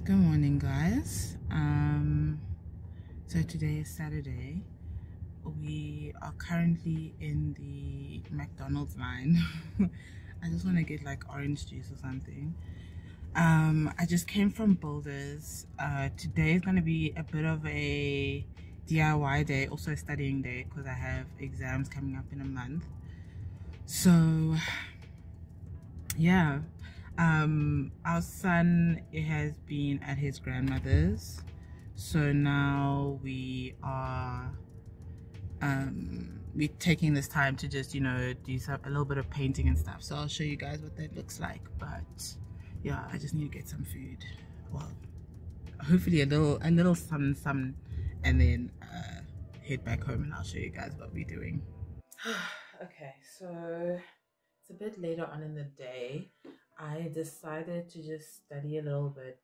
Good morning, guys. So today is Saturday. We are currently in the McDonald's line. I just want to get like orange juice or something. I just came from Builders. Today is going to be a bit of a DIY day, also a studying day, because I have exams coming up in a month. So yeah, our son has been at his grandmother's, so now we're taking this time to just, you know, do a little bit of painting and stuff. So I'll show you guys what that looks like. But yeah, I just need to get some food, well, hopefully a little some, and then head back home and I'll show you guys what we're doing. Okay, so it's a bit later on in the day. I decided to just study a little bit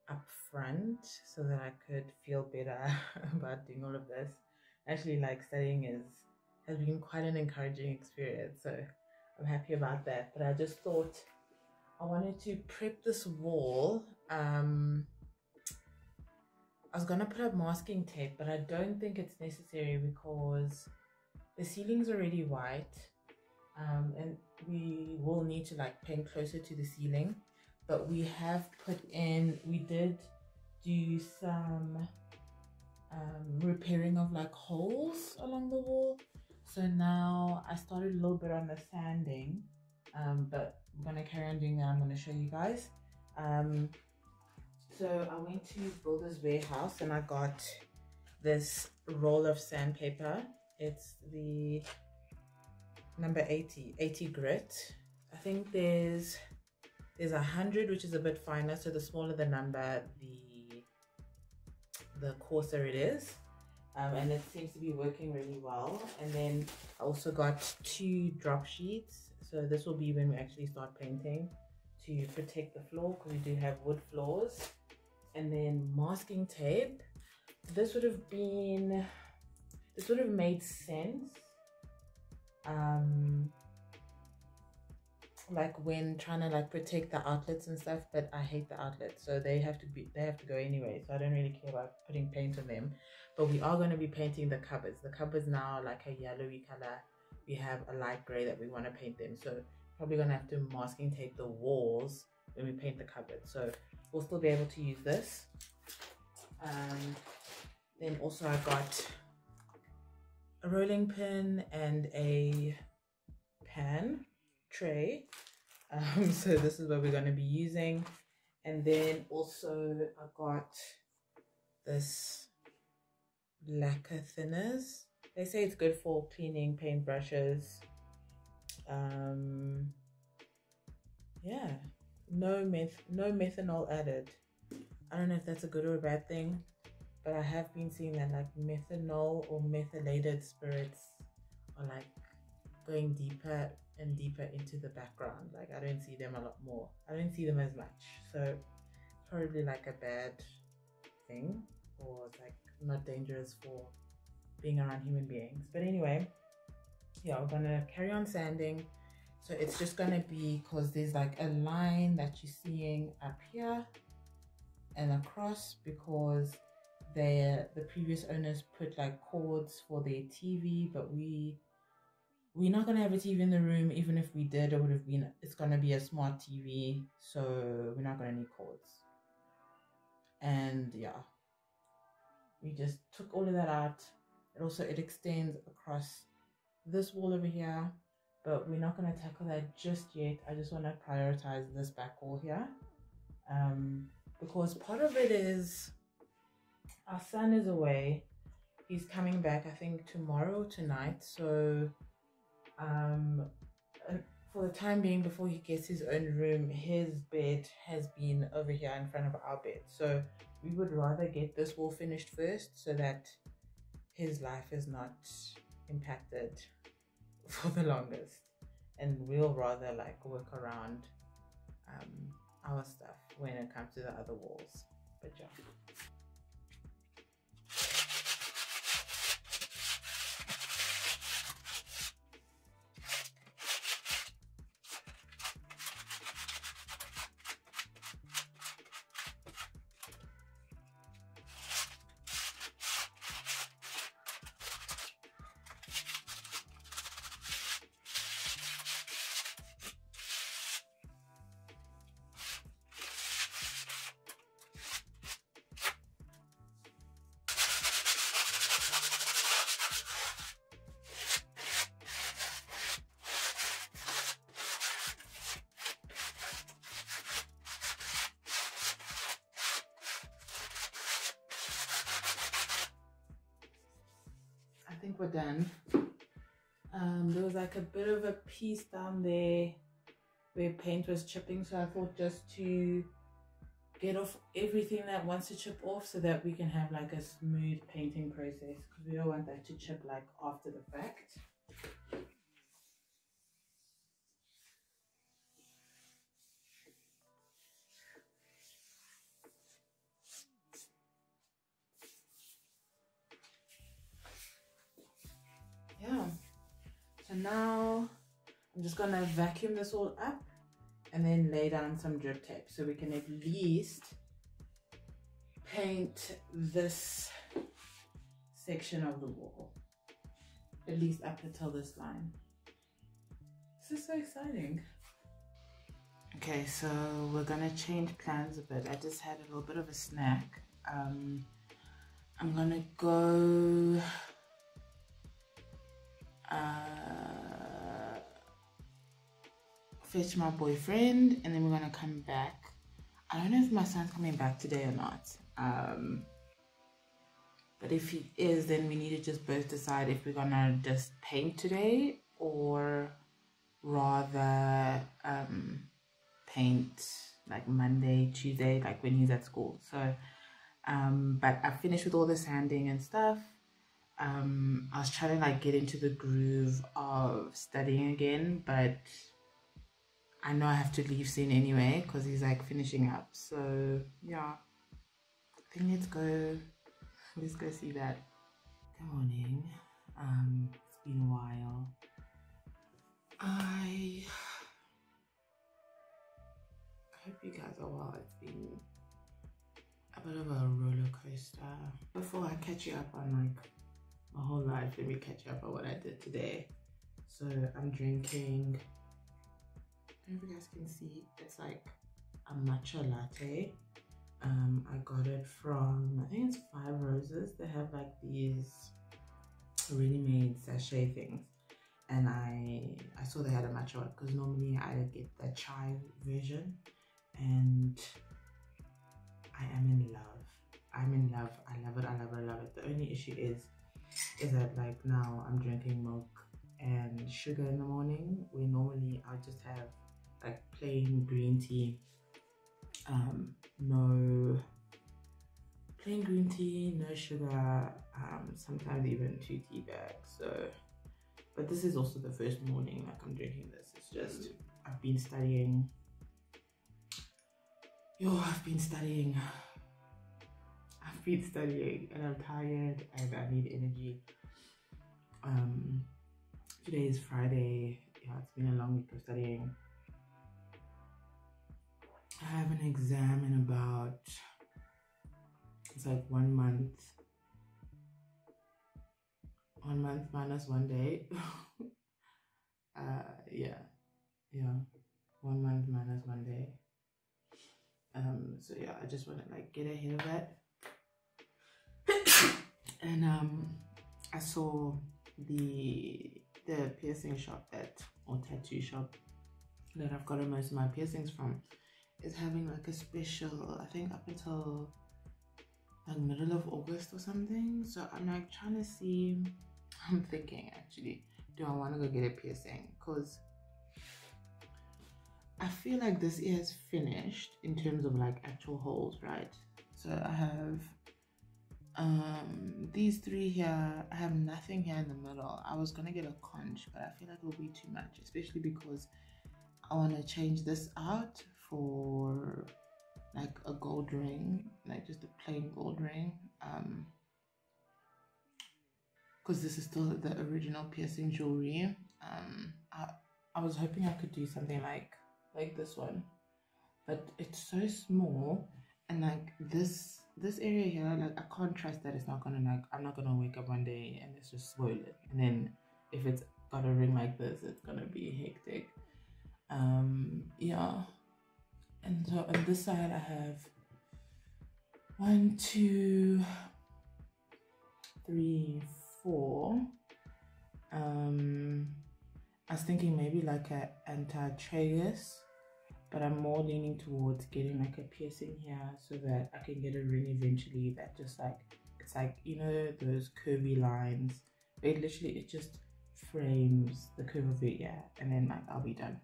up front so that I could feel better about doing all of this. Actually, like, studying has been quite an encouraging experience, so I'm happy about that. But I just thought I wanted to prep this wall. I was gonna put up masking tape, but I don't think it's necessary because the ceiling's already white. And we will need to like paint closer to the ceiling, but we did do some repairing of like holes along the wall. So now I started a little bit on the sanding, but I'm gonna carry on doing that. I'm gonna show you guys. So I went to Builder's Warehouse and I got this roll of sandpaper. It's the number 80 grit. I think there's 100, which is a bit finer, so the smaller the number, the coarser it is. And it seems to be working really well. And then I also got 2 drop sheets, so this will be when we actually start painting, to protect the floor because we do have wood floors. And then masking tape. This would have made sense like when trying to like protect the outlets and stuff, but I hate the outlets, so they have to go anyway, so I don't really care about putting paint on them. But we are going to be painting the cupboards. The cupboards now are like a yellowy color. We have a light gray that we want to paint them, so probably gonna have to masking tape the walls when we paint the cupboards, so we'll still be able to use this. Then also I got a rolling pin and a pan tray. So this is what we're going to be using. And then also I got this lacquer thinners. They say it's good for cleaning paint brushes. Yeah, no methanol added. I don't know if that's a good or a bad thing, but I have been seeing that like methanol or methylated spirits are like going deeper and deeper into the background. Like I don't see them a lot more. I don't see them as much. So probably like a bad thing, or it's like not dangerous for being around human beings. But anyway, yeah, we're gonna carry on sanding. So it's just gonna be, because there's like a line that you're seeing up here and across, because the previous owners put like cords for their TV, but we're not gonna have a TV in the room. Even if we did, it's gonna be a smart TV, so we're not gonna need cords. And yeah, we just took all of that out. It extends across this wall over here, but we're not gonna tackle that just yet. I just want to prioritize this back wall here, because part of it is our son is away. He's coming back, I think, tomorrow or tonight. So for the time being, before he gets his own room, his bed has been over here in front of our bed. So we would rather get this wall finished first, so that his life is not impacted for the longest, and we'll rather like work around our stuff when it comes to the other walls. But yeah. we're done. There was like a bit of a piece down there where paint was chipping, so I thought just to get off everything that wants to chip off so that we can have like a smooth painting process, because we don't want that to chip like after the fact. Yeah, so now I'm just gonna vacuum this all up and then lay down some drip tape so we can at least paint this section of the wall, at least up until this line. This is so exciting. Okay, so we're gonna change plans a bit. I just had a little bit of a snack. I'm gonna go fetch my boyfriend, and then we're gonna come back. I don't know if my son's coming back today or not. But if he is, then we need to just both decide if we're gonna just paint today or rather paint like Monday, Tuesday, like when he's at school. So but I finished with all the sanding and stuff. I was trying to like get into the groove of studying again, but I know I have to leave soon anyway because he's like finishing up. So yeah, I think let's go see that. Good morning. It's been a while. I hope you guys are well. It's been a bit of a roller coaster. Before I catch you up on like my whole life, let me catch you up on what I did today. So I'm drinking, I don't know if you guys can see, it's like a matcha latte. I got it from, I think it's 5 Roses. They have like these ready-made sachet things, and I saw they had a matcha one because normally I get the chai version, and I am in love. I'm in love. I love it. I love it. I love it. The only issue is that like now I'm drinking milk and sugar in the morning, where normally I'll just have like plain green tea. No plain green tea, no sugar, sometimes even 2 tea bags. So, but this is also the first morning like I'm drinking this. It's just I've been studying. I've been studying and I'm tired and I need energy. Today is Friday. Yeah, it's been a long week of studying. I have an exam in about, it's like 1 month. 1 month minus 1 day. Yeah. 1 month minus 1 day. So yeah, I just want to like get ahead of that. And I saw the piercing shop or tattoo shop that I've gotten most of my piercings from is having like a special, I think up until like middle of August or something. So I'm like trying to see, I'm thinking actually, do I want to go get a piercing? Because I feel like this year is finished in terms of like actual holes, right? So I have these 3 here. I have nothing here in the middle. I was gonna get a conch, but I feel like it'll be too much, especially because I want to change this out for like a gold ring, like just a plain gold ring, because this is still the original piercing jewelry. I was hoping I could do something like this one, but it's so small, and like this area here, like I can't trust that it's not gonna like, I'm not gonna wake up one day and it's just swollen, and then if it's got a ring like this, it's gonna be hectic. Yeah, and so on this side I have 1, 2, 3, 4. I was thinking maybe like a anti-tragus, but I'm more leaning towards getting like a piercing here so that I can get a ring eventually that just like, it's like, you know, those curvy lines it just frames the curve of your ear, and then like I'll be done.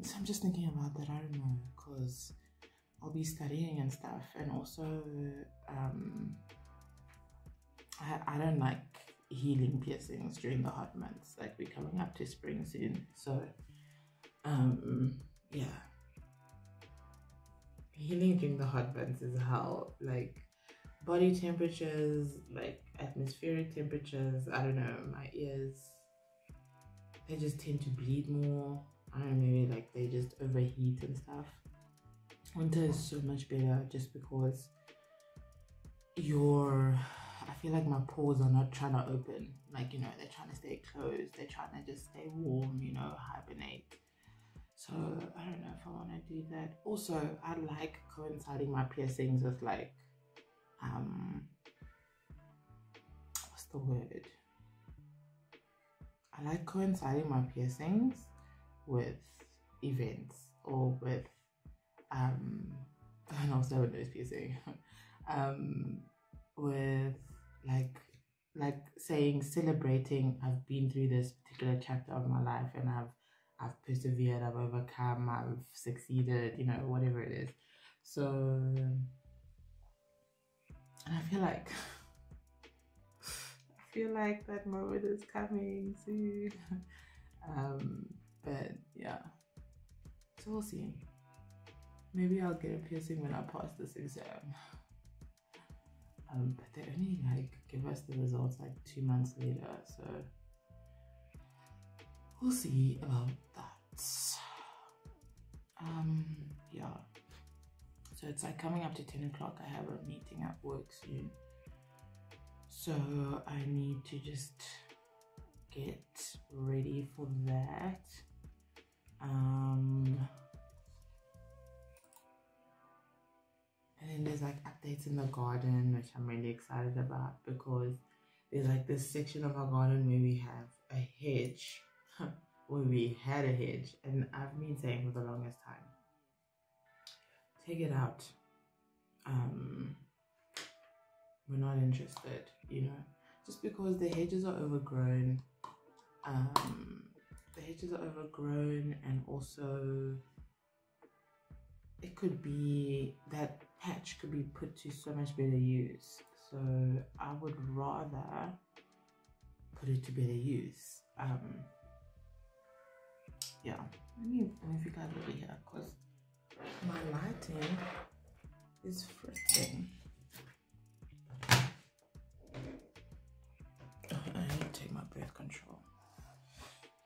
So I'm just thinking about that. I don't know, because I'll be studying and stuff, and also I don't like healing piercings during the hot months. Like, we're coming up to spring soon, so yeah, healing during the hot months is how, like, body temperatures, like atmospheric temperatures, I don't know, my ears, they just tend to bleed more. I don't know, maybe like they just overheat and stuff. Winter is so much better just because I feel like my pores are not trying to open, like, you know, they're trying to stay closed, they're trying to just stay warm, you know, hibernate. So I don't know if I want to do that. Also, I like coinciding my piercings with like what's the word? I like coinciding my piercings with events, or with and also with nose piercing. With like saying, celebrating, I've been through this particular chapter of my life, and I've persevered, I've overcome, I've succeeded, you know, whatever it is. So, and I feel like that moment is coming soon. But yeah, so we'll see. Maybe I'll get a piercing when I pass this exam. But they only like give us the results like 2 months later, so we'll see about that. Yeah. So it's like coming up to 10 o'clock. I have a meeting at work soon, so I need to just get ready for that. And then there's like updates in the garden, which I'm really excited about, because there's like this section of our garden where we have a hedge, where we had a hedge, and I've been saying for the longest time, take it out. We're not interested, you know, just because the hedges are overgrown. And also it could be, that patch could be put to so much better use. So I would rather put it to better use. Yeah, let me figure out over here, because my lighting is fritzing. I need to take my birth control.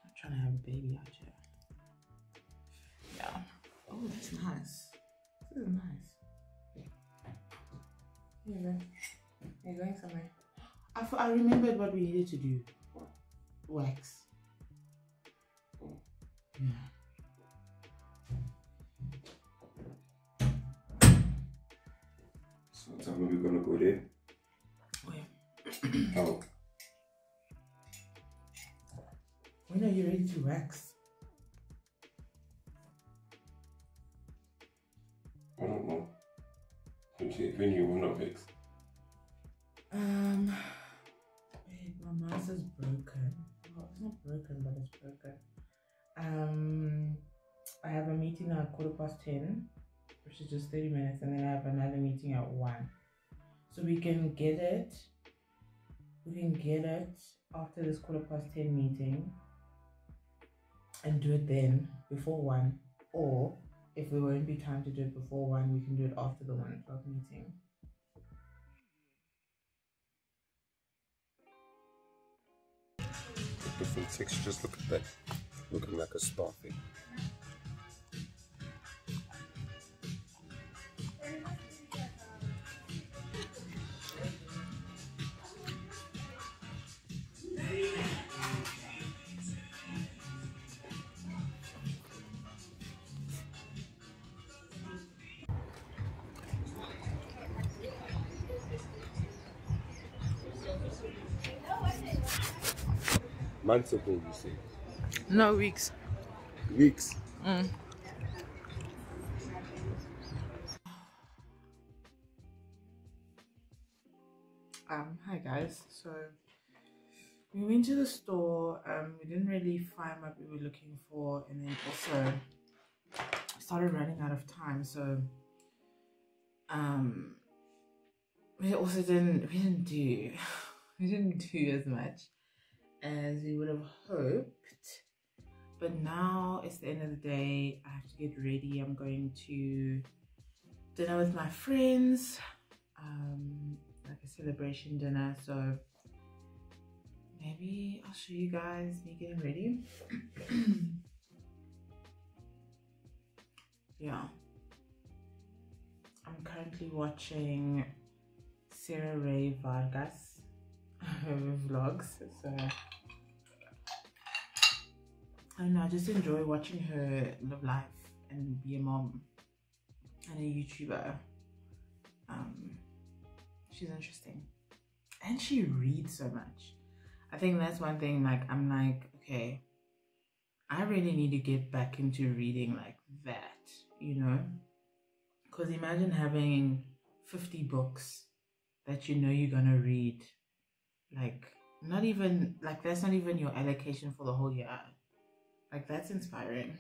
I'm trying to have a baby out here. Yeah. Oh, that's nice. This is nice. Here you go. You're going somewhere. I remembered what we needed to do. Wax. Yeah. So what time are we gonna go there? Where? Oh. When are you ready to wax? I don't know. When you wanna fix? Wait, my mouse is broken. Well, it's not broken, but it's broken. I have a meeting at 10:15, which is just 30 minutes, and then I have another meeting at 1. So we can get it after this 10:15 meeting and do it then before 1, or if there won't be time to do it before 1, we can do it after the 1 o'clock meeting. Different textures, look at that. Looking like a starfish. Months ago, you say? No, weeks. Weeks? Hi guys. So we went to the store. We didn't really find what we were looking for, and then also started running out of time. So we also we didn't do as much as we would have hoped. But now it's the end of the day. I have to get ready. I'm going to dinner with my friends, like a celebration dinner. So maybe I'll show you guys me getting ready. Yeah, I'm currently watching Sarah Ray Vargas vlogs. So I don't know, I just enjoy watching her live life and be a mom and a YouTuber. She's interesting, and she reads so much. I think that's one thing. Like, I'm like, okay, I really need to get back into reading like that, you know? Because imagine having 50 books that you know you're gonna read. Like, not even, like, that's not even your allocation for the whole year. Like, that's inspiring.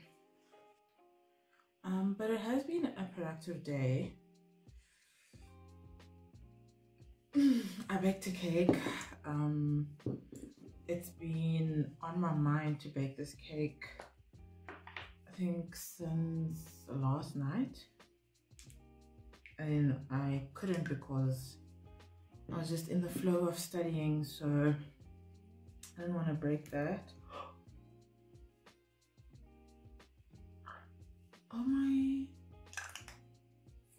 But it has been a productive day. I baked a cake. It's been on my mind to bake this cake, I think, since last night. And I couldn't because I was just in the flow of studying, so I didn't want to break that. Oh my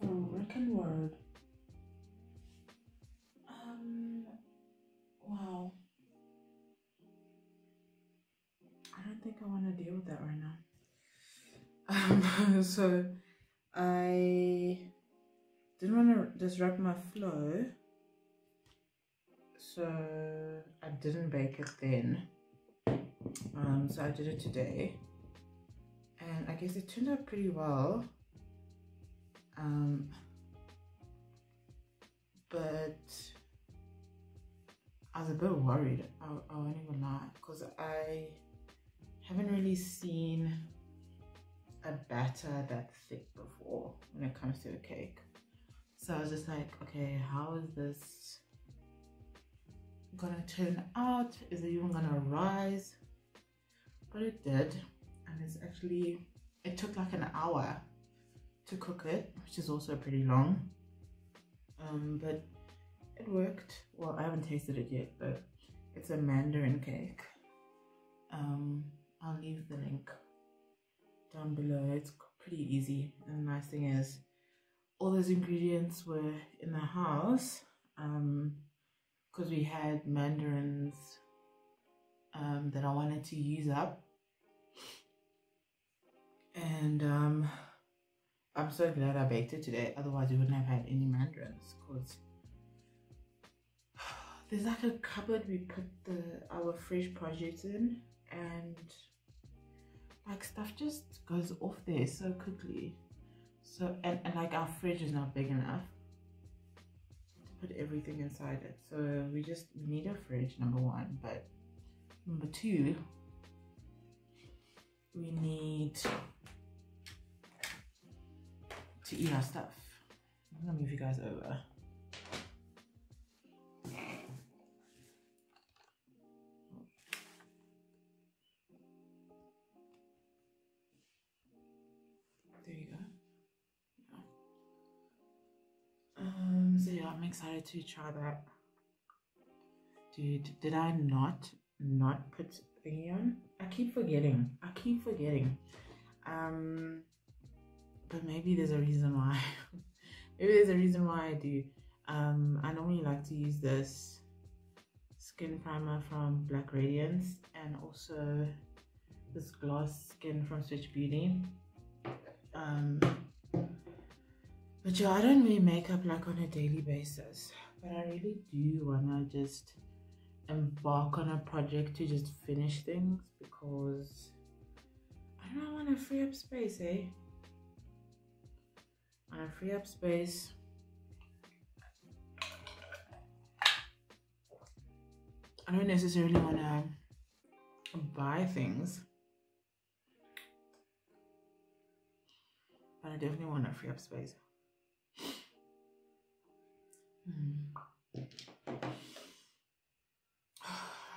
freaking word. Wow. I don't think I want to deal with that right now. So I didn't want to disrupt my flow, so I didn't bake it then. So I did it today, and I guess it turned out pretty well. But I was a bit worried, I won't even lie, because I haven't really seen a batter that thick before when it comes to a cake. So I was just like, okay, how is this gonna turn out? Is it even gonna rise? But it did, and it's actually, it took like an hour to cook it, which is also pretty long. But it worked. Well, I haven't tasted it yet, but it's a mandarin cake. I'll leave the link down below. It's pretty easy, and the nice thing is all those ingredients were in the house, because we had mandarins that I wanted to use up, and I'm so glad I baked it today. Otherwise we wouldn't have had any mandarins, because there's like a cupboard we put our fresh produce in, and like stuff just goes off there so quickly. So and like our fridge is not big enough to put everything inside it, so we need a fridge, number one. But number two, we need to eat our stuff. I'm gonna move you guys over. There you go. So yeah, I'm excited to try that. Dude, did I not put thingy on? I keep forgetting. But maybe there's a reason why. Maybe there's a reason why I do. I normally like to use this skin primer from Black Radiance, and also this gloss skin from Switch Beauty. But yeah, I don't really make up like on a daily basis, but I really do wanna just embark on a project to just finish things, because I don't know, I wanna free up space, eh? I wanna free up space. I don't necessarily want to buy things, but I definitely want to free up space.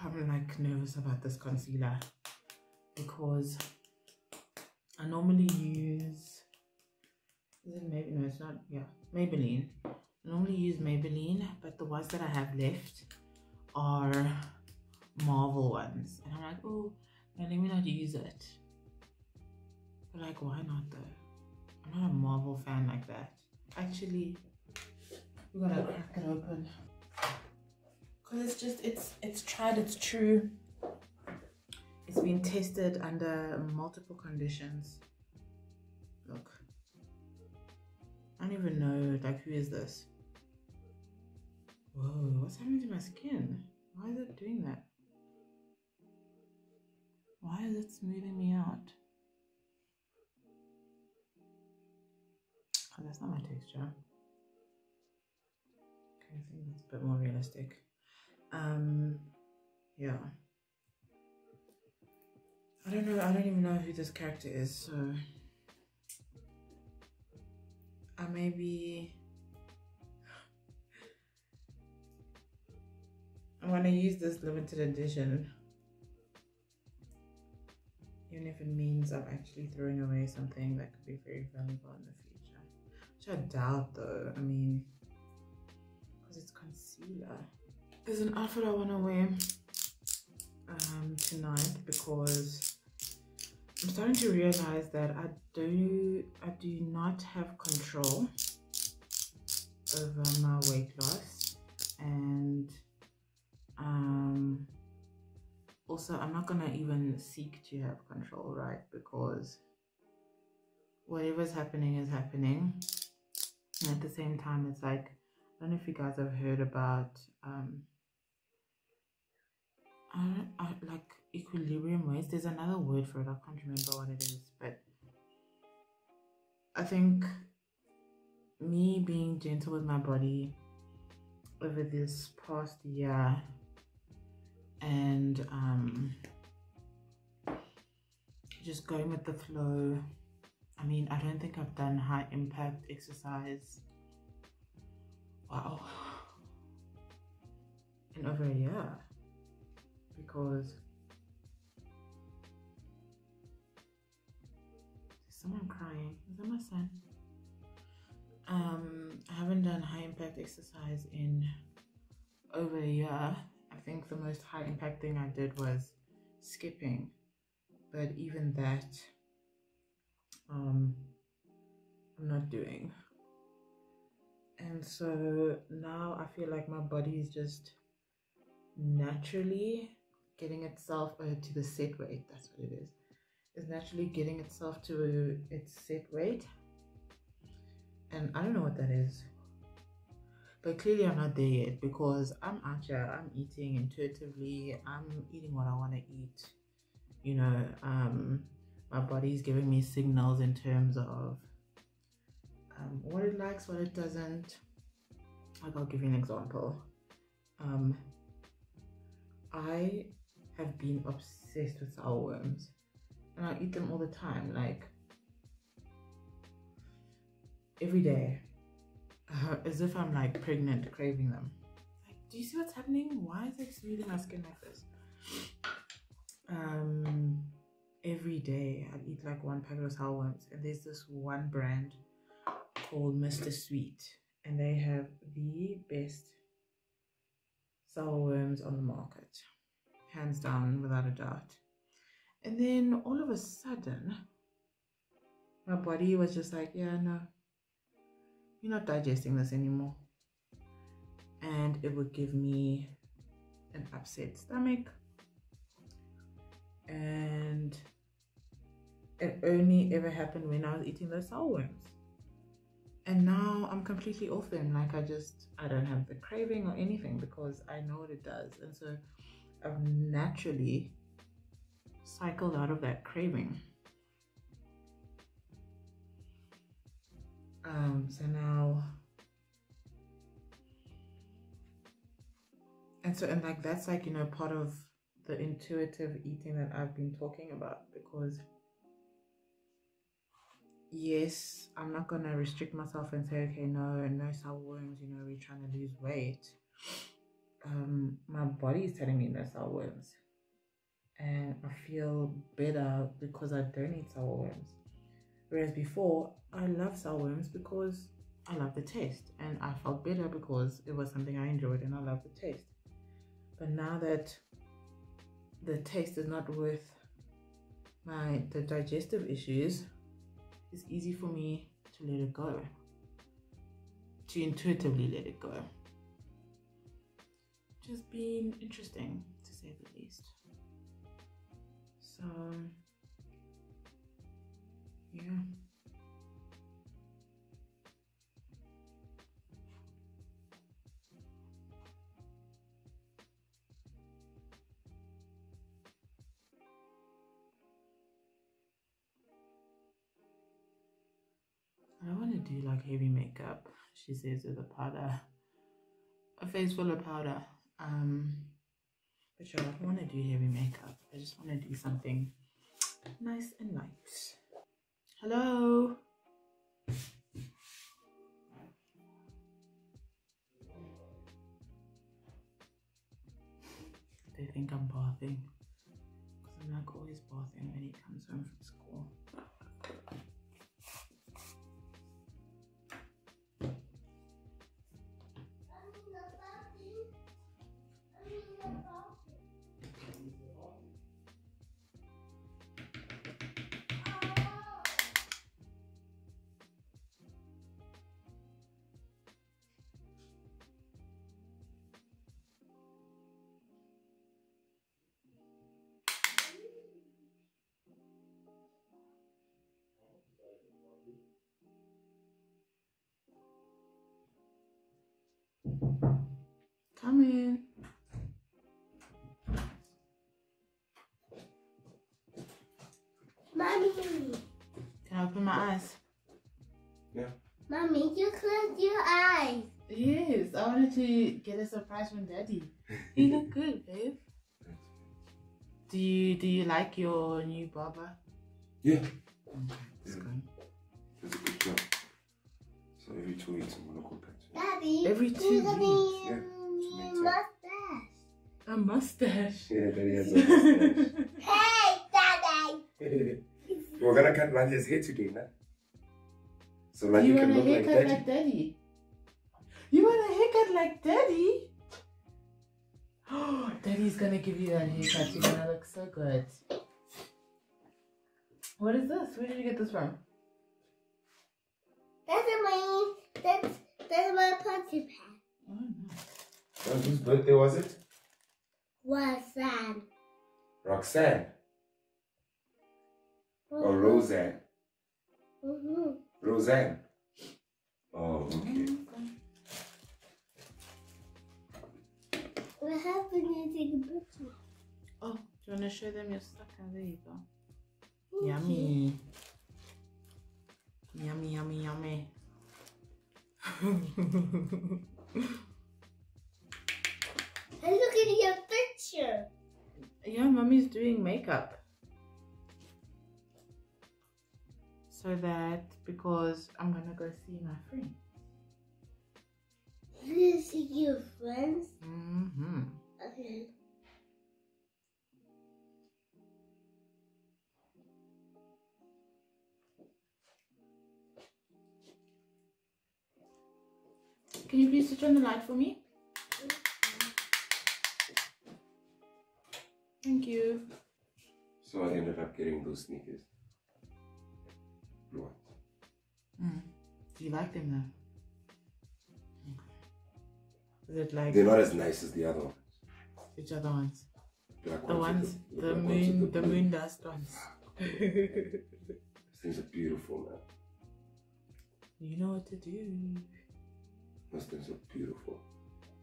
I'm like nervous about this concealer because I normally use, is it maybe, no it's not, yeah, Maybelline. I normally use Maybelline, but the ones that I have left are Marvel ones, and I'm like, oh, no, let me not use it. But like, why not though? I'm not a Marvel fan like that. Actually, we're gonna crack it open because it's just, it's tried, it's true. It's been tested under multiple conditions. Look, I don't even know, like, who is this? Whoa, what's happening to my skin? Why is it doing that? Why is it smoothing me out? Oh, that's not my texture. Okay, I think that's a bit more realistic. Yeah. I don't know, I don't even know who this character is, so I maybe I'm gonna use this limited edition, even if it means I'm actually throwing away something that could be very valuable in the future. Which I doubt though, I mean, because it's concealer. There's an outfit I want to wear tonight because I'm starting to realize that I do not have control over my weight loss, and also I'm not gonna even seek to have control, right? Because whatever's happening is happening, and at the same time it's like, I don't know if you guys have heard about like equilibrium weights. There's another word for it, I can't remember what it is, but I think me being gentle with my body over this past year and just going with the flow. I mean, I don't think I've done high impact exercise, wow, in over a year, because there's someone crying. Is that my son? I haven't done high impact exercise in over a year. I think the most high impact thing I did was skipping, but even that I'm not doing. And so now I feel like my body is just naturally getting itself to the set weight. That's what it is. It's naturally getting itself to its set weight, and I don't know what that is, but clearly I'm not there yet because I'm out here, I'm eating intuitively, I'm eating what I want to eat, you know. My body's giving me signals in terms of what it likes, what it doesn't. Like, I'll give you an example. I have been obsessed with sour worms, and I eat them all the time, like every day, as if I'm like pregnant, craving them. Like, do you see what's happening? Why is it smoothing my skin like this? Every day I'd eat like one packet of sour worms, and there's this one brand called Mr. Sweet, and they have the best sour worms on the market, hands down, without a doubt. And then all of a sudden my body was just like, yeah, no, you're not digesting this anymore, and it would give me an upset stomach, and it only ever happened when I was eating those sour worms. And now I'm completely off them. Like, I don't have the craving or anything because I know what it does. And so I've naturally cycled out of that craving. So now, And like that's like, you know, part of the intuitive eating that I've been talking about, because yes, I'm not gonna restrict myself and say, okay, no sour worms, you know, we're trying to lose weight. My body is telling me no sour worms, and I feel better because I don't eat sour worms. Whereas before, I love sour worms because I love the taste, and I felt better because it was something I enjoyed and I love the taste. But now that the taste is not worth the digestive issues, it's easy for me to let it go, to intuitively let it go. Just been interesting, to say the least. So, yeah. I don't want to do like heavy makeup, she says, with a powder, a face full of powder. But sure, I don't want to do heavy makeup. I just want to do something nice and light. Hello. They think I'm bathing, because I'm like always bathing when he comes home from school. Come in. Mommy. Can I open my eyes? Yeah. Mommy, you closed your eyes. Yes, I wanted to get a surprise from Daddy. You look good, babe. Do you like your new barber? Yeah. Okay, that's good. That's a good job. So every 2 weeks I'm gonna go back to it. Daddy, Every 2 you're gonna weeks. Yeah. need mustache. A mustache. Yeah, Daddy has a mustache. Hey, Daddy. We're gonna cut Lanya's hair today, nah? So You Lanya want can a look like haircut Daddy. like Daddy? You want a haircut like Daddy? Oh, Daddy's gonna give you that haircut. You're gonna look so good. What is this? Where did you get this from? That's my puppy pad. Oh, nice. Whose birthday was it? Roxanne. Roxanne. Or Roseanne. Roseanne. Oh, okay. What happened to take a picture? Oh, do you want to show them your sucker? There you go. Yummy. Yummy, yummy, yummy. And look at your picture. Yeah, Mommy's doing makeup. So that, because I'm gonna go see my friend. You gonna see your friends? Mm-hmm. Okay. Can you please switch on the light for me? Thank you. So I ended up getting those sneakers. Blue ones. Do you like them now? Is it like They're not as nice as the other ones. which other ones? Black The ones, with the black ones with moon, the blue. moon dust ones. These things are beautiful, man. You know what to do. Those things are beautiful.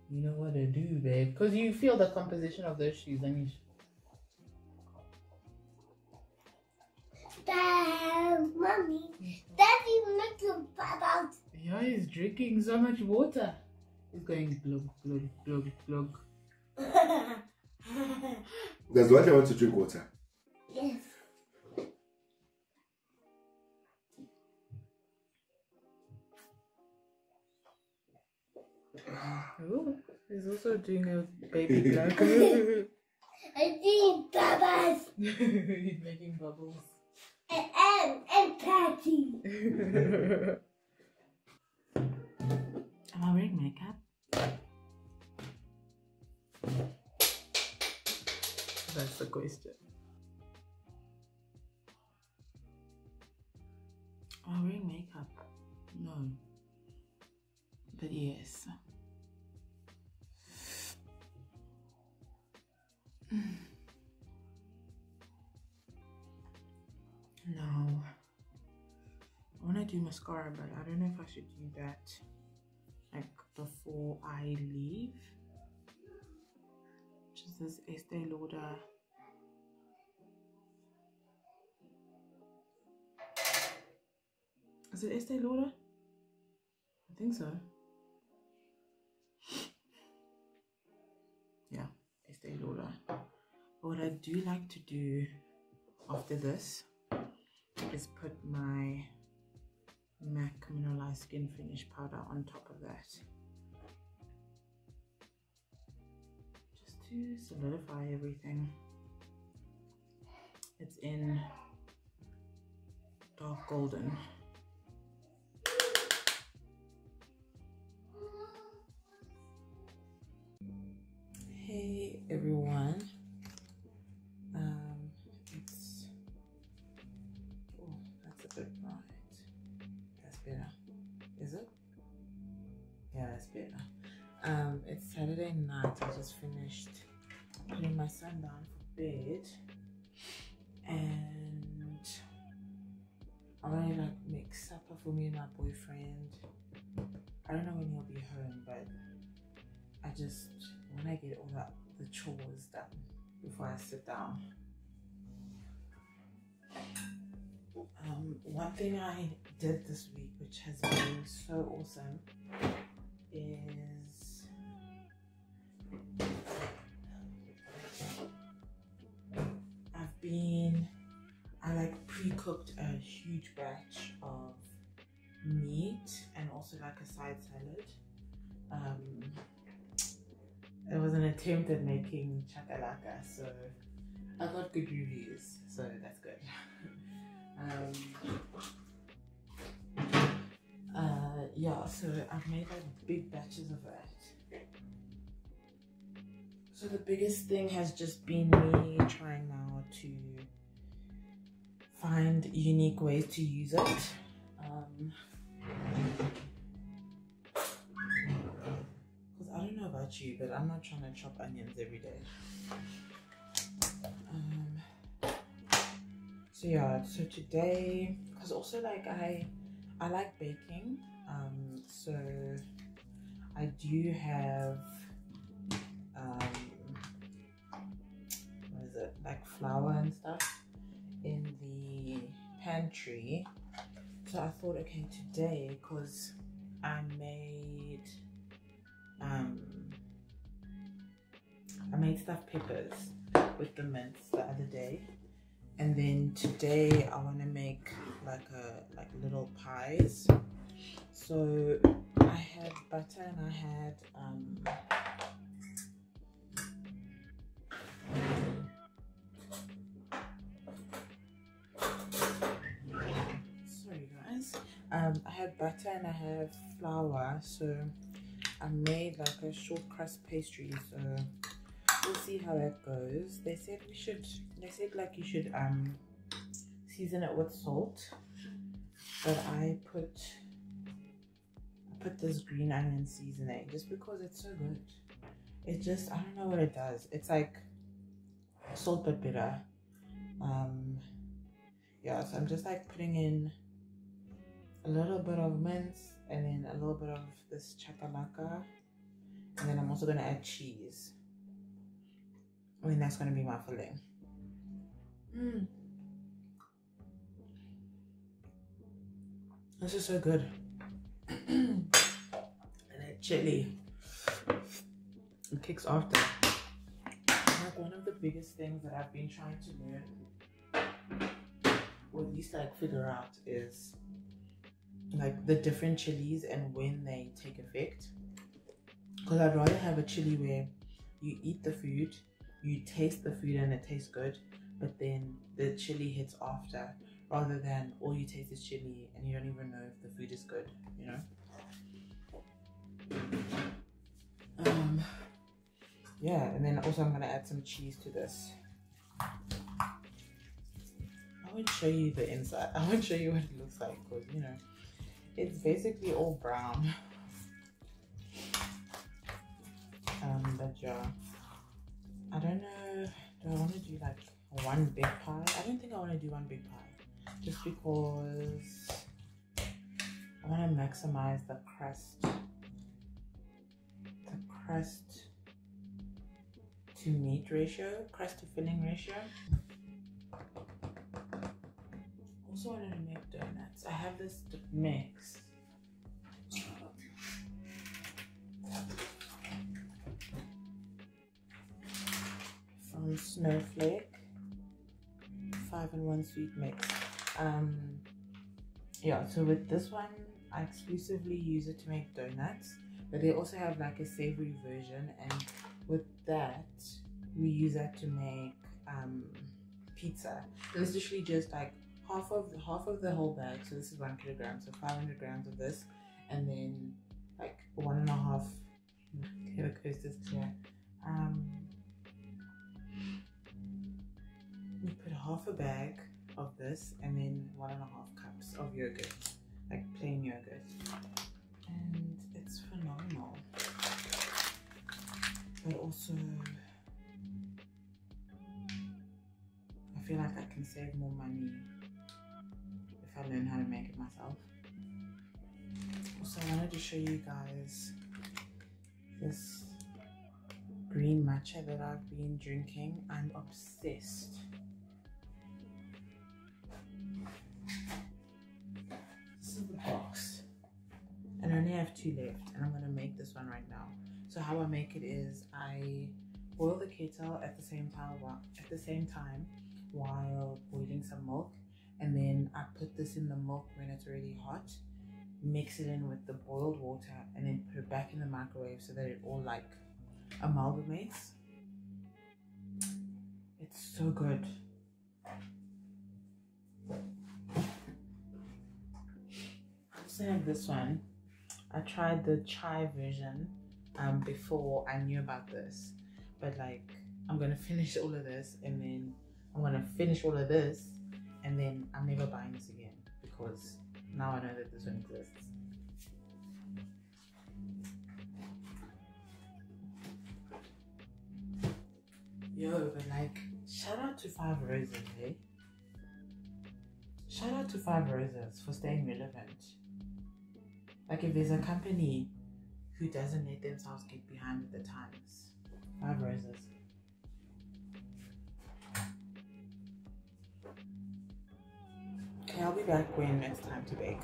You know what to do, babe. Because you feel the composition of those shoes, and you. Mommy, Daddy, look about. Yeah, he's drinking so much water. He's going glug, glug, glug, glug. Does Water want to drink water? Yes. Oh, he's also doing a baby black. I think bubbles. He's making bubbles. And Patty. Am I wearing makeup? That's the question. Am I wearing makeup? No. But yes. No. I want to do mascara, but I don't know if I should do that like before I leave. Just this Estee Lauder. Is it Estee Lauder? I think so. Yeah, Estee Lauder. But what I do like to do after this is put my MAC Mineralized Skin Finish powder on top of that. Just to solidify everything. It's in dark golden. Hey everyone. It's that's a bit bright. That's better. Is it? Yeah, that's better. It's Saturday night. I just finished putting my son down for bed, and I want to like make supper for me and my boyfriend. I don't know when he'll be home, but I just want to get all the chores done before I sit down. One thing I did this week, which has been so awesome, is I like pre-cooked a huge batch of meat and also like a side salad. It was an attempt at making chakalaka, so I got good reviews, so that's good. Yeah, so I've made like big batches of that. So the biggest thing has just been me trying now to find unique ways to use it. Because I don't know about you, but I'm not trying to chop onions every day. So yeah, so today, because also like I like baking, so I do have what is it, like flour and stuff in the pantry. So I thought, okay, today, because I made stuffed peppers with the mince the other day, and then today I want to make like little pies. So I had butter and I had sorry guys, I had butter and I had flour, so I made like a short crust pastry. So we'll see how that goes. They said like you should season it with salt, but I put this green onion seasoning just because it's so good. It just, I don't know what it does. It's like salt but bitter. Yeah, so I'm just like putting in a little bit of mince and then a little bit of this chakalaka, and then I'm also gonna add cheese. I mean, that's gonna be my filling. This is so good. And that chili, it kicks after. like one of the biggest things that I've been trying to learn, or at least like figure out, is like the different chilies and when they take effect. Because I'd rather have a chili where you eat the food, you taste the food and it tastes good, but then the chili hits after, rather than all you taste is chili and you don't even know if the food is good, you know? Yeah, and then also I'm gonna add some cheese to this. I won't show you the inside. I won't show you what it looks like, because you know, it's basically all brown. But yeah, I don't know, do I want to do like one big pie? I don't think I want to do one big pie, just because I want to maximize the crust to meat ratio, crust to filling ratio. Also wanted to make donuts. I have this mix. From Snowflake, 5-in-1 sweet mix. Yeah, so with this one, I exclusively use it to make donuts, but they also have like a savory version, and with that, we use that to make pizza. So it's literally just like half of the whole bag. So this is 1 kilogram, so 500 grams of this, and then like 1.5. Okay, the coasters here. You put half a bag of this and then 1.5 cups of yogurt, like plain yogurt, and it's phenomenal. But also, I feel like I can save more money if I learn how to make it myself. Also, I wanted to show you guys this green matcha that I've been drinking. I'm obsessed. This is the box, and I only have 2 left, and I'm gonna make this one right now. So how I make it is I boil the kettle at the same time while boiling some milk, and then I put this in the milk when it's already hot, mix it in with the boiled water, and then put it back in the microwave so that it all like amalgamates. It's so good. I also have this one. I tried the chai version before I knew about this, but like I'm gonna finish all of this, and then I'm gonna finish all of this, and then I'm never buying this again, because now I know that this one exists. Yo, but like, shout out to 5 Roses, eh? Shout out to 5 Roses for staying relevant. Like, if there's a company who doesn't let themselves get behind with the times, 5 Roses. Okay, I'll be back when it's time to bake.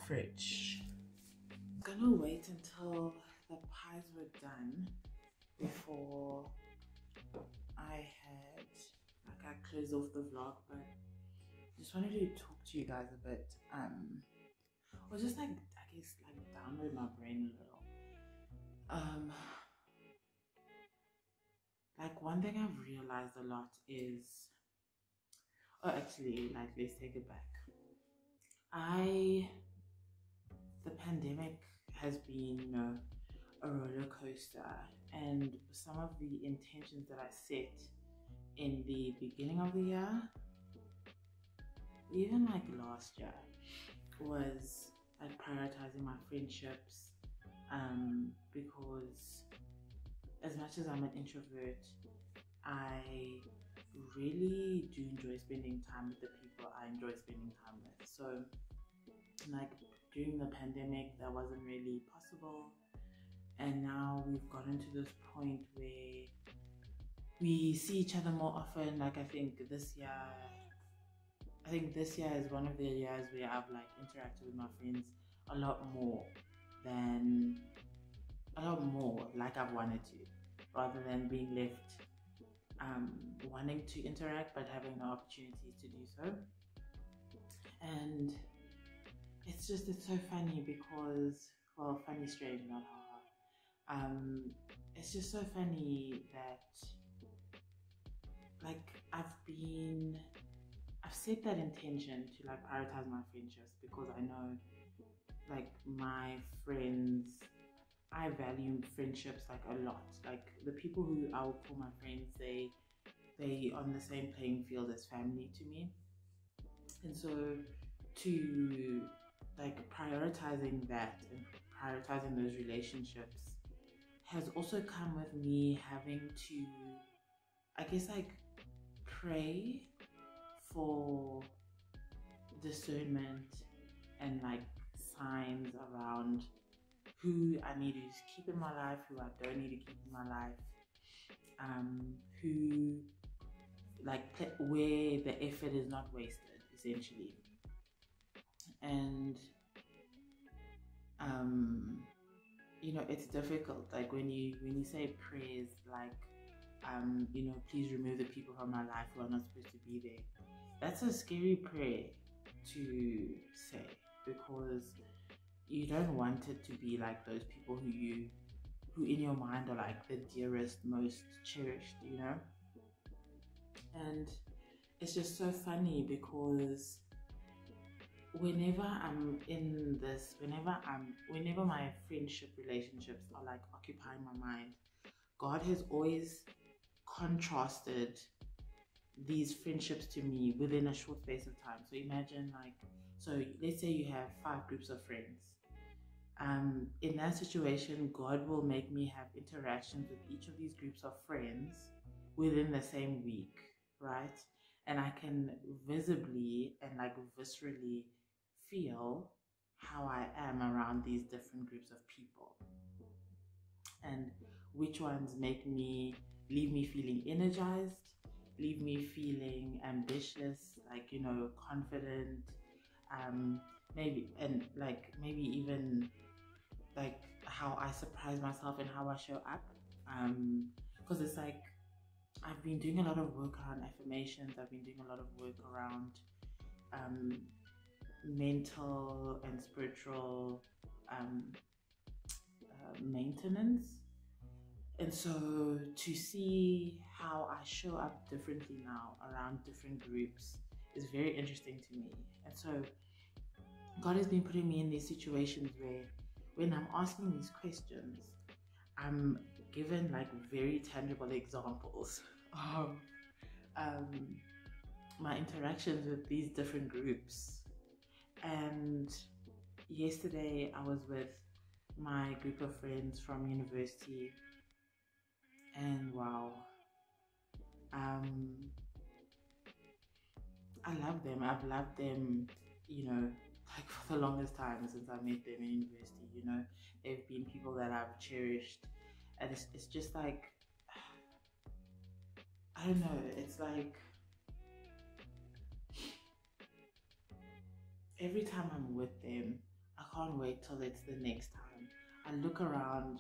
fridge. I'm gonna wait until the pies were done before I closed off the vlog, but just wanted to talk to you guys a bit, or just like, I guess, like download my brain a little. Like one thing I've realized a lot is, oh actually, like let's take it back. The pandemic has been, you know, a roller coaster, and some of the intentions that I set in the beginning of the year, even like last year, was like prioritizing my friendships, because as much as I'm an introvert, I really do enjoy spending time with the people I enjoy spending time with. So like during the pandemic that wasn't really possible, and now we've gotten to this point where we see each other more often. Like I think this year is one of the years where I've like interacted with my friends a lot more like I've wanted to, rather than being left wanting to interact but having no opportunities to do so. And it's so funny because, well, funny strange, not haha. It's just so funny that like I've set that intention to like prioritize my friendships, because I know like my friends, I value friendships like a lot. Like the people who I would call my friends, they on the same playing field as family to me. And so to like prioritizing that and prioritizing those relationships has also come with me having to, I guess, like pray for discernment and like signs around who I need to keep in my life, who I don't need to keep in my life, who like where the effort is not wasted, essentially. And you know, it's difficult. Like when you say prayers like you know, please remove the people from my life who are not supposed to be there. That's a scary prayer to say, because you don't want it to be like those people who in your mind are like the dearest, most cherished, you know. And it's just so funny because whenever my friendship relationships are like occupying my mind, God has always contrasted these friendships to me within a short space of time. So imagine like, so let's say you have 5 groups of friends. In that situation, God will make me have interactions with each of these groups of friends within the same week, right? And I can visibly and like viscerally feel how I am around these different groups of people, and which ones leave me feeling energized, leave me feeling ambitious, like, you know, confident, maybe even like how I surprise myself and how I show up, because it's like I've been doing a lot of work around affirmations. I've been doing a lot of work around mental and spiritual maintenance. And so to see how I show up differently now around different groups is very interesting to me. And so God has been putting me in these situations where when I'm asking these questions, I'm given like very tangible examples of my interactions with these different groups. And yesterday I was with my group of friends from university, and wow, I love them. I've loved them, you know, like for the longest time since I met them in university. You know, they've been people that I've cherished, and it's just like, I don't know, it's like every time I'm with them, I can't wait till it's the next time. I look around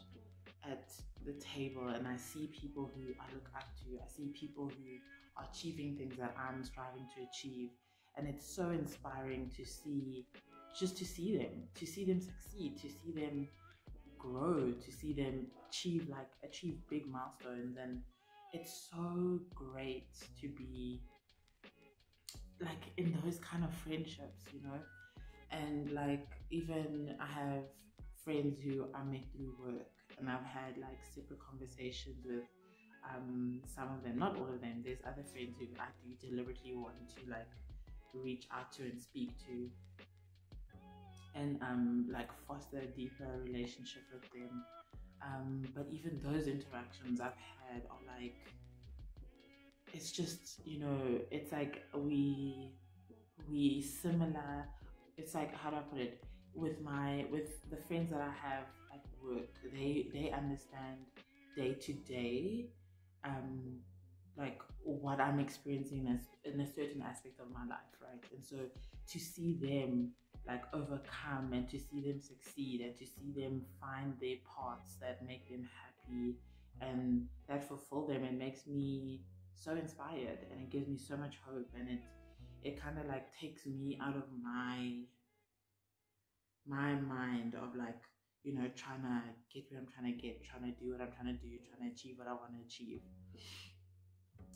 at the table and I see people who I look up to. I see people who are achieving things that I'm striving to achieve. And it's so inspiring to see, just to see them succeed, to see them grow, to see them achieve big milestones. And it's so great to be like in those kind of friendships, you know. And like, even I have friends who I met through work, and I've had like separate conversations with some of them, not all of them. There's other friends who I do deliberately want to like reach out to and speak to, and like foster a deeper relationship with them. But even those interactions I've had are like, it's just, you know, it's like we similar. It's like, how do I put it, with the friends that I have at work, they understand day to day like what I'm experiencing as in a certain aspect of my life, right? And so to see them like overcome, and to see them succeed, and to see them find their paths that make them happy and that fulfill them, it makes me so inspired, and it gives me so much hope, and it kind of like takes me out of my mind of like, you know, trying to get where I'm trying to get, trying to do what I'm trying to do, trying to achieve what I want to achieve.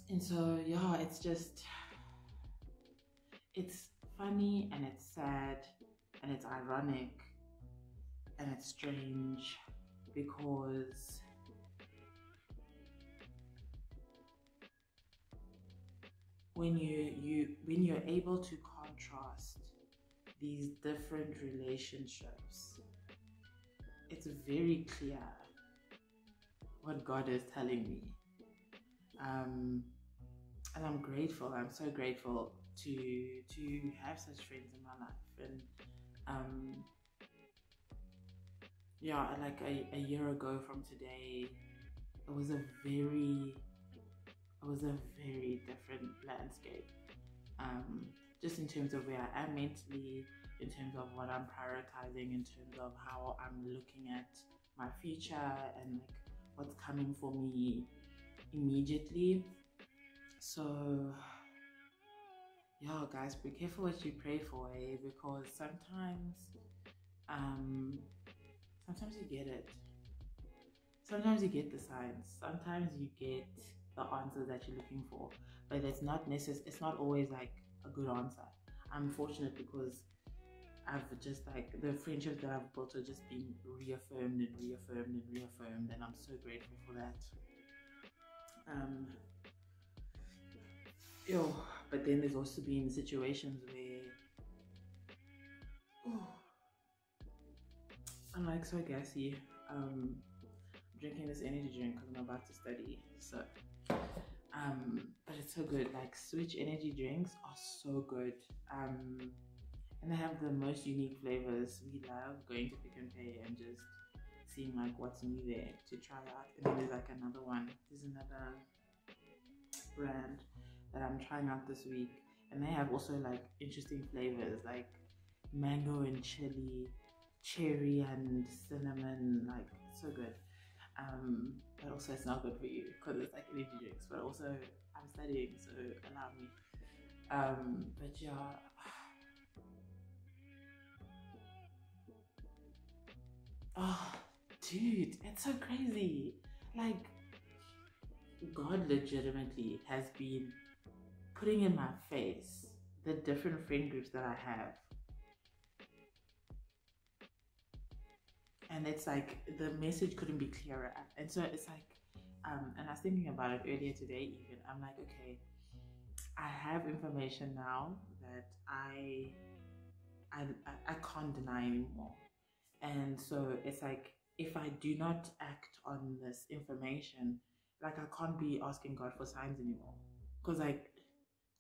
And so yeah, it's just, it's funny and it's sad and it's ironic and it's strange, because when you're able to contrast these different relationships, it's very clear what God is telling me. And I'm grateful. I'm so grateful to have such friends in my life. And yeah, like a year ago from today, it was a very different landscape. Just in terms of where I am mentally, in terms of what I'm prioritizing, in terms of how I'm looking at my future and like what's coming for me immediately. So yeah, guys, be careful what you pray for, because sometimes you get it. Sometimes you get the signs. Sometimes you get the answers that you're looking for, but it's not always like a good answer. I'm fortunate because I've just like, the friendships that I've built are just being reaffirmed and reaffirmed and reaffirmed, and I'm so grateful for that. But then there's also been situations where I'm like so gassy. Drinking this energy drink because I'm about to study. So, but it's so good. Like, Switch energy drinks are so good. And they have the most unique flavors. We love going to Pick and Pay and just seeing like what's new there to try out. And then there's like another one. There's another brand that I'm trying out this week, and they have also like interesting flavors like mango and chili, cherry and cinnamon. Like, it's so good. But also it's not good for you because it's like energy drinks, but also I'm studying, so allow me. But yeah, oh dude, it's so crazy. Like, God legitimately has been putting in my face the different friend groups that I have. And it's like, the message couldn't be clearer. And so it's like, and I was thinking about it earlier today even. I'm like, okay, I have information now that I can't deny anymore. And so it's like, if I do not act on this information, like, I can't be asking God for signs anymore. Because like,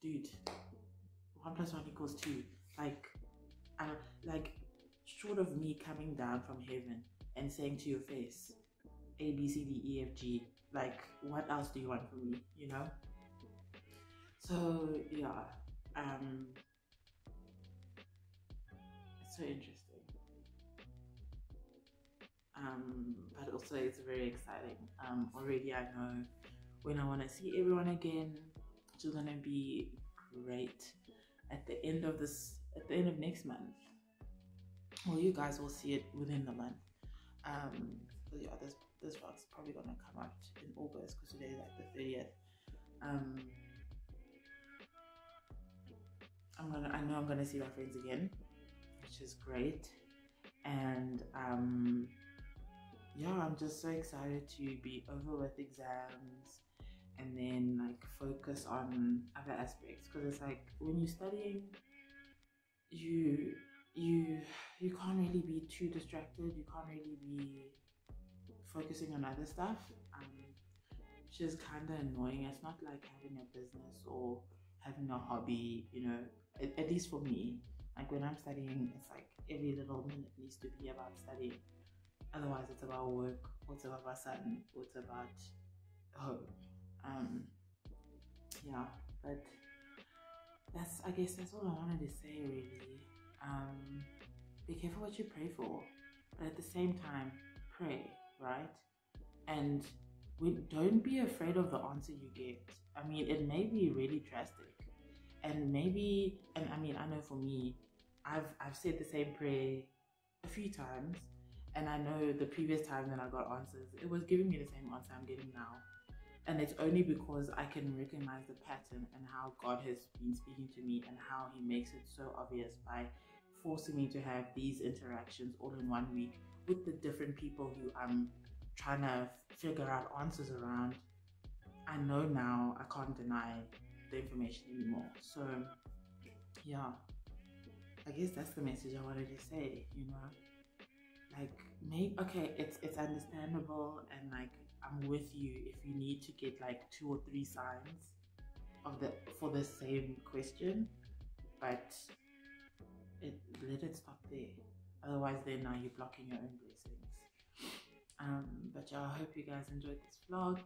dude, 1 + 1 = 2. Like, short of me coming down from heaven and saying to your face, A, B, C, D, E, F, G, like, what else do you want from me, you know? So yeah, it's so interesting. but also it's very exciting. Already I know when I want to see everyone again, which is gonna be great at the end of next month. Well, you guys will see it within the month. So yeah, this vlog's probably gonna come out in August because today is like the 30th. I know I'm gonna see my friends again, which is great. And yeah, I'm just so excited to be over with exams and then like focus on other aspects, because it's like when you're studying, you can't really be too distracted. You can't really be focusing on other stuff, which is kind of annoying. It's not like having a business or having a hobby, you know. At least for me, like when I'm studying, it's like every little minute needs to be about studying. Otherwise, it's about work, or it's about my son, or it's about home. Yeah, but I guess that's all I wanted to say, really. Be careful what you pray for, but at the same time, pray, right? And don't be afraid of the answer you get. I mean, it may be really drastic, and I mean, I know for me, I've said the same prayer a few times, and I know the previous time that I got answers, it was giving me the same answer I'm getting now. And it's only because I can recognize the pattern and how God has been speaking to me and how He makes it so obvious by forcing me to have these interactions all in 1 week with the different people who I'm trying to figure out answers around. I know now I can't deny the information anymore. So yeah, I guess that's the message I wanted to say, you know. Like, okay, it's understandable, and like I'm with you if you need to get like 2 or 3 signs for the same question, but let it stop there. Otherwise, then now you're blocking your own blessings. But yeah, I hope you guys enjoyed this vlog.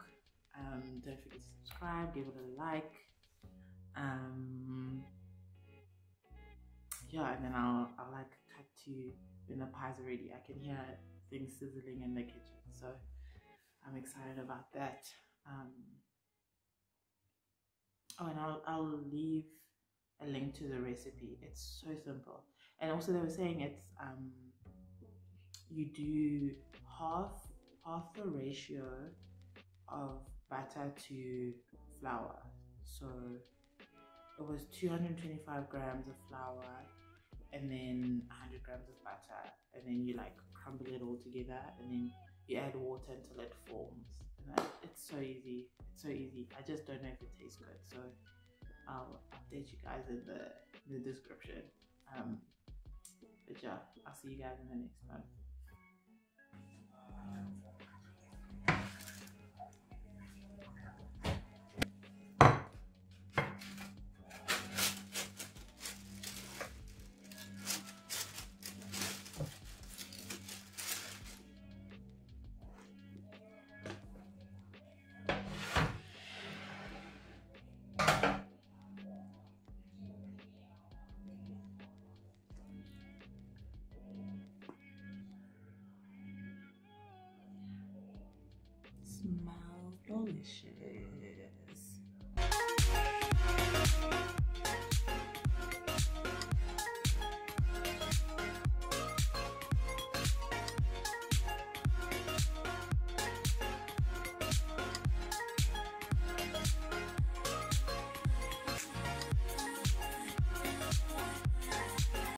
Don't forget to subscribe, give it a like. Yeah, and then I'll like cut to when the pie's are ready. I can hear things sizzling in the kitchen, so I'm excited about that. Oh, and I'll leave a link to the recipe. It's so simple. And also they were saying it's you do half the ratio of butter to flour. So it was 225 grams of flour and then 100 grams of butter, and then you like crumble it all together, and then you add water until it forms. And it's so easy. It's so easy. I just don't know if it tastes good, so I'll update you guys in the description. But yeah, I'll see you guys in the next one. Smells delicious.